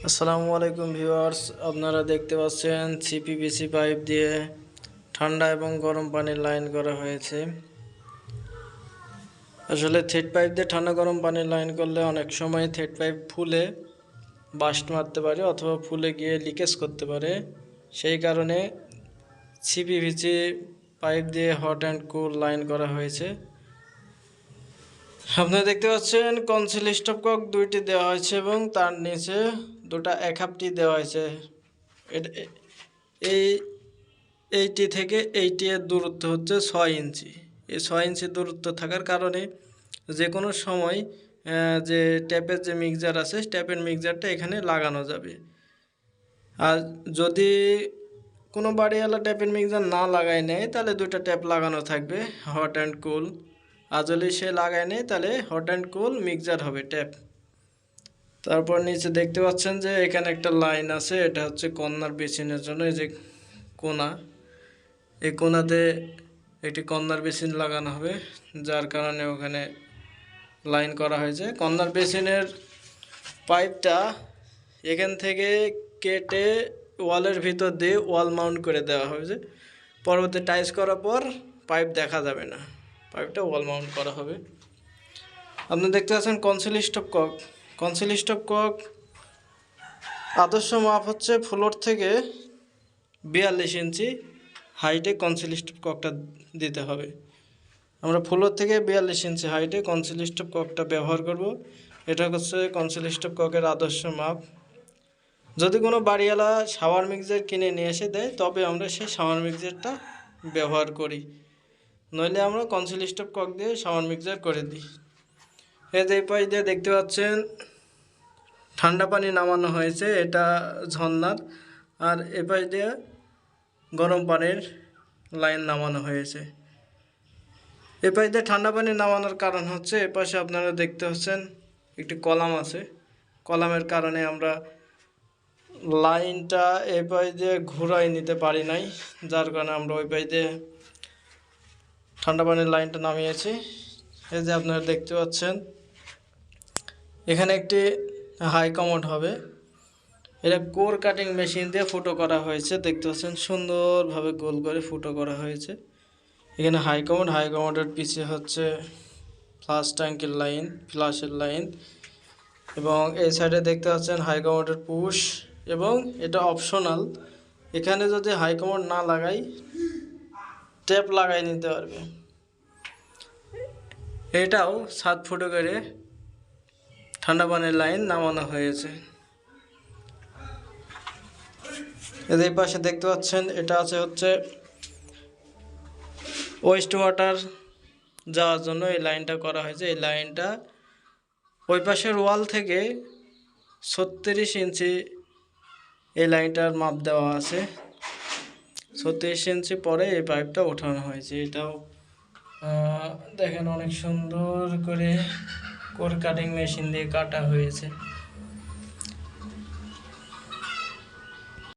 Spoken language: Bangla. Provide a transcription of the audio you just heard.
আসসালামু আলাইকুম ভিউয়ার্স, আপনারা দেখতে পাচ্ছেন সিপিভিসি পাইপ দিয়ে ঠান্ডা এবং গরম পানির লাইন করা হয়েছে। আসলে থ্রেড পাইপ দিয়ে ঠান্ডা গরম পানির লাইন করলে অনেক সময় থ্রেড পাইপ ফুলে বাস্ট মারতে পারে অথবা ফুলে গিয়ে লিকেজ করতে পারে। সেই কারণে সিপিভিসি পাইপ দিয়ে হট অ্যান্ড কুল লাইন করা হয়েছে। আপনারা দেখতে পাচ্ছেন কনসিল স্টপ কক দুইটি দেওয়া হয়েছে এবং তার নিচে দুটা এক হাফটি দেওয়া হয়েছে। এই এইটি থেকে এইটি এর দূরত্ব হচ্ছে 6 ইঞ্চি। এই 6 ইঞ্চি দূরত্ব থাকার কারণে যে কোনো সময় যে ট্যাপের যে মিক্সার আছে ট্যাপের মিক্সারটা এখানে লাগানো যাবে। আর যদি কোনো বাড়িওয়ালা ট্যাপের মিক্সার না লাগায় নেয় তাহলে দুইটা ট্যাপ লাগানো থাকবে, হট অ্যান্ড কুল। আর যদি সে লাগায় নেয় তাহলে হট অ্যান্ড কুল মিক্সার হবে ট্যাপ। তারপর নিচে দেখতে পাচ্ছেন যে এখানে একটা লাইন আছে, এটা হচ্ছে কর্নার বেসিনের জন্য। এই যে কোনা, এই কোনাতে একটি কর্নার বেসিন লাগানো হবে, যার কারণে ওখানে লাইন করা হয়েছে। কর্নার বেসিনের পাইপটা এখান থেকে কেটে ওয়ালের ভিতর দিয়ে ওয়াল মাউন্ট করে দেওয়া হয়েছে। পরবর্তী টাইস করার পর পাইপ দেখা যাবে না, পাইপটা ওয়াল মাউন্ট করা হবে। আপনি দেখতে পাচ্ছেন conceal stop cock. Conceal stop cock আদর্শ মাপ হচ্ছে ফ্লোর থেকে 42 ইঞ্চি হাইটে কনসিল স্টপ ককটা দিতে হবে। আমরা ফ্লোর থেকে 42 ইঞ্চি হাইটে কনসিল স্টপ ককটা ব্যবহার করব। এটা হচ্ছে কনসিল স্টপ ককের আদর্শ মাপ। যদি কোনো বাড়িওয়ালা শাওয়ার মিক্সার কিনে নিয়ে এসে দেয় তবে আমরা সেই শাওয়ার মিক্সারটা ব্যবহার করি, নইলে আমরা কনসিল স্টপ কক দিয়ে শাওয়ার মিক্সার করে দিই। এই পাশ দিয়ে দেখতে পাচ্ছেন ঠান্ডা পানি নামানো হয়েছে, এটা ঝর্নার। আর এ পাশ দিয়ে গরম পানির লাইন নামানো হয়েছে। এ পাশ দিয়ে ঠান্ডা পানি নামানোর কারণ হচ্ছে এপাশে আপনারা দেখতে পাচ্ছেন একটি কলাম আছে। কলামের কারণে আমরা লাইনটা এই পাশ দিয়ে ঘুরাই নিতে পারি নাই, যার কারণে আমরা ওই পাশ দিয়ে ঠান্ডা পানির লাইনটা নামিয়েছি। এই যে আপনারা দেখতে পাচ্ছেন এখানে একটি হাই কমোড হবে। এটা কোর কাটিং মেশিন দিয়ে ফুটো করা হয়েছে, দেখতে পাচ্ছেন সুন্দরভাবে গোল করে ফুটো করা হয়েছে। এখানে হাই কমোড, হাই কমোডের পিছিয়ে হচ্ছে ফ্লাশ ট্যাঙ্কের লাইন, ফ্লাশের লাইন। এবং এই সাইডে দেখতে পাচ্ছেন হাই কমোডের পুশ, এবং এটা অপশনাল। এখানে যদি হাই কমোড না লাগাই ট্যাপ লাগাই নিতে পারবে। এটাও 7 ফুটো করে ঠান্ডা পানির লাইন নামানো হয়েছে। এদের পাশে দেখতে পাচ্ছেন এটা আছে হচ্ছে ওয়েস্ট ওয়াটার যাওয়ার জন্য এই লাইনটা করা হয়েছে। এই লাইনটা ওই পাশের ওয়াল থেকে 36 ইঞ্চি এই লাইনটার মাপ দেওয়া আছে। 36 ইঞ্চি পরে এই পাইপটা ওঠানো হয়েছে। এটাও দেখেন অনেক সুন্দর করে কোর কাটিং মেশিন দিয়ে কাটা হয়েছে।